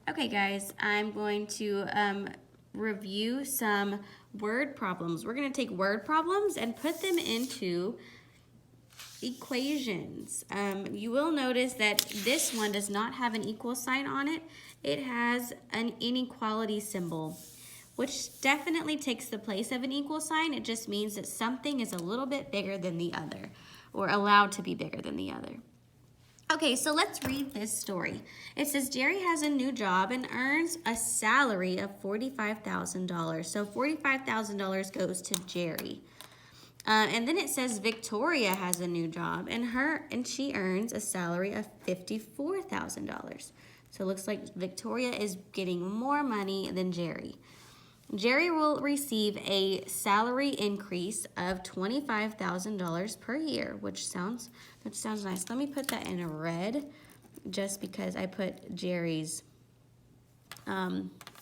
Okay, guys, I'm going to review some word problems. We're going to take word problems and put them into equations. You will notice that this one does not have an equal sign on it. It has an inequality symbol, which definitely takes the place of an equal sign. It just means that something is a little bit bigger than the other, or allowed to be bigger than the other. Okay, so let's read this story. It says Jerry has a new job and earns a salary of $45,000. So $45,000 goes to Jerry. And then it says Victoria has a new job and she earns a salary of $54,000. So it looks like Victoria is getting more money than Jerry. Jerry will receive a salary increase of $25,000 per year, which sounds nice. Let me put that in a red, just because I put Jerry's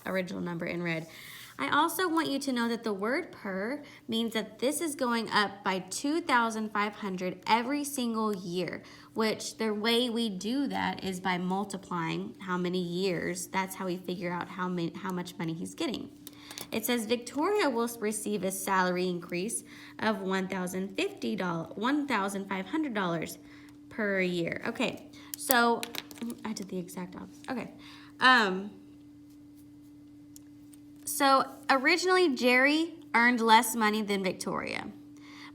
original number in red. I also want you to know that the word per means that this is going up by 2,500 every single year, which the way we do that is by multiplying how many years. That's how we figure out how much money he's getting. It says Victoria will receive a salary increase of $1,500 per year. Okay, so I did the exact opposite. Okay. So originally Jerry earned less money than Victoria,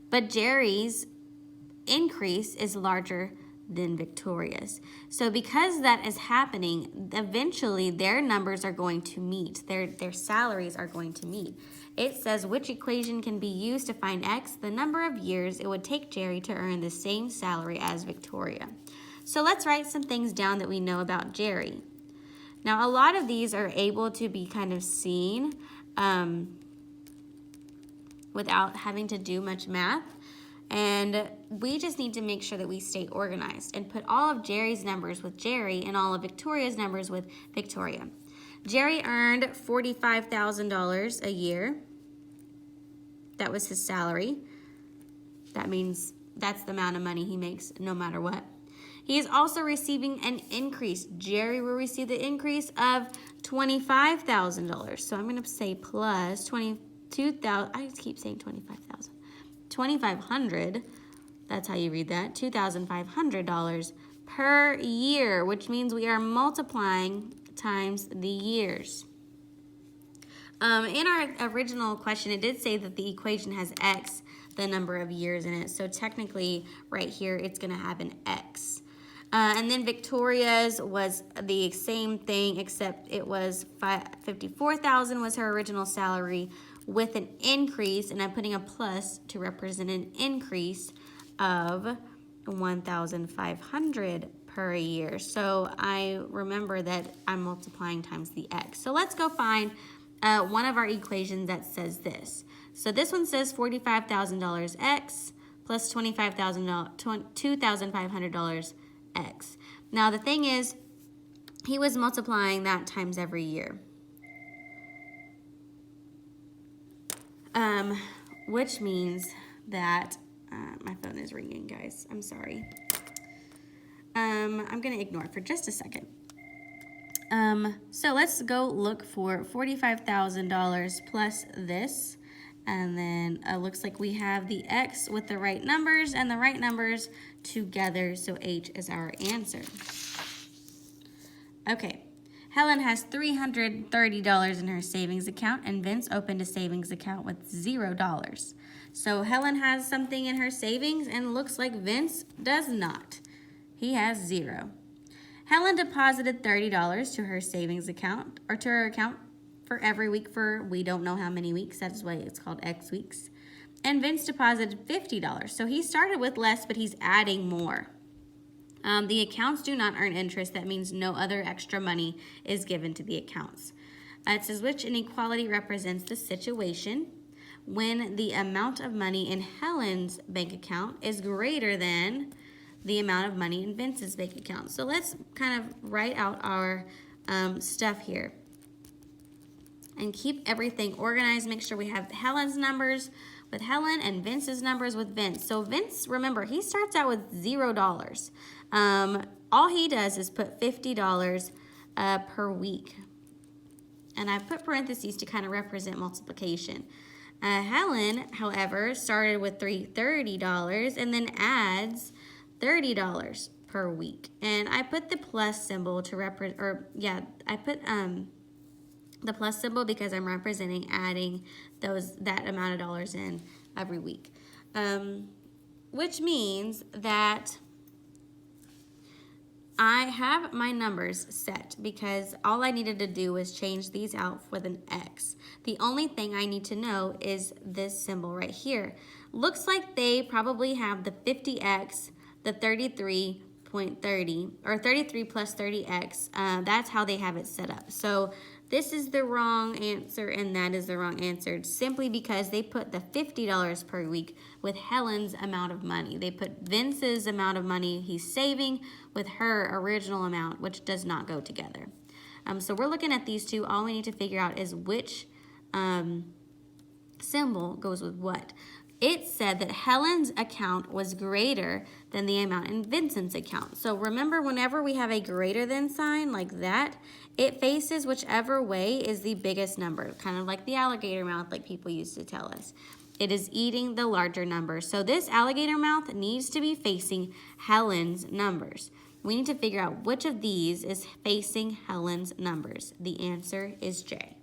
but Jerry's increase is larger than Victoria's. So because that is happening, eventually their numbers are going to meet, their salaries are going to meet. It says which equation can be used to find X, the number of years it would take Jerry to earn the same salary as Victoria. So let's write some things down that we know about Jerry. Now a lot of these are able to be kind of seen without having to do much math. And we just need to make sure that we stay organized and put all of Jerry's numbers with Jerry and all of Victoria's numbers with Victoria. Jerry earned $45,000 a year. That was his salary. That means that's the amount of money he makes no matter what. He is also receiving an increase. Jerry will receive the increase of $25,000. So I'm going to say plus 22,000. I just keep saying 25,000. 2,500, that's how you read that, $2,500 per year, which means we are multiplying times the years. In our original question, it did say that the equation has X, the number of years in it. So technically, right here, it's going to have an X. And then Victoria's was the same thing, except it was $54,000 was her original salary, with an increase, and I'm putting a plus to represent an increase of $1,500 per year. So I remember that I'm multiplying times the X. So let's go find one of our equations that says this. So this one says $45,000 X plus $2,500 X. Now the thing is, he was multiplying that times every year. Which means that, my phone is ringing, guys. I'm sorry. I'm going to ignore it for just a second. So let's go look for $45,000 plus this. And then it looks like we have the X with the right numbers and the right numbers together. So H is our answer. Okay. Helen has $330 in her savings account, and Vince opened a savings account with $0. So Helen has something in her savings, and looks like Vince does not. He has 0. Helen deposited $30 to her savings account, or to her account for every week for we don't know how many weeks. That's why it's called X weeks. And Vince deposited $50. So he started with less, but he's adding more. The accounts do not earn interest. That means no other extra money is given to the accounts. It says which inequality represents the situation when the amount of money in Helen's bank account is greater than the amount of money in Vince's bank account. So let's kind of write out our stuff here and keep everything organized. Make sure we have Helen's numbers with Helen and Vince's numbers with Vince. So Vince, remember, he starts out with $0. All he does is put $50 per week. And I put parentheses to kind of represent multiplication. Helen, however, started with $330 and then adds $30 per week. And I put the plus symbol to represent, I put the plus symbol because I'm representing adding that amount of dollars in every week. Which means that I have my numbers set because all I needed to do was change these out with an X. The only thing I need to know is this symbol right here. Looks like they probably have the 50X, the 33.30, or 33 plus 30X. That's how they have it set up. So this is the wrong answer and that is the wrong answer simply because they put the $50 per week with Helen's amount of money. They put Vince's amount of money he's saving with her original amount, which does not go together. So we're looking at these two. All we need to figure out is which symbol goes with what. It said that Helen's account was greater than the amount in Vincent's account. So remember, whenever we have a greater than sign like that, it faces whichever way is the biggest number, kind of like the alligator mouth like people used to tell us. It is eating the larger number. So this alligator mouth needs to be facing Helen's numbers. We need to figure out which of these is facing Helen's numbers. The answer is J.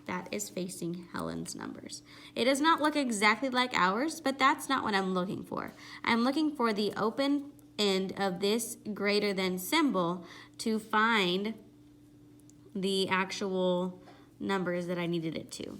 That is facing Helen's numbers. It does not look exactly like ours, but that's not what I'm looking for. I'm looking for the open end of this greater than symbol to find the actual numbers that I needed it to.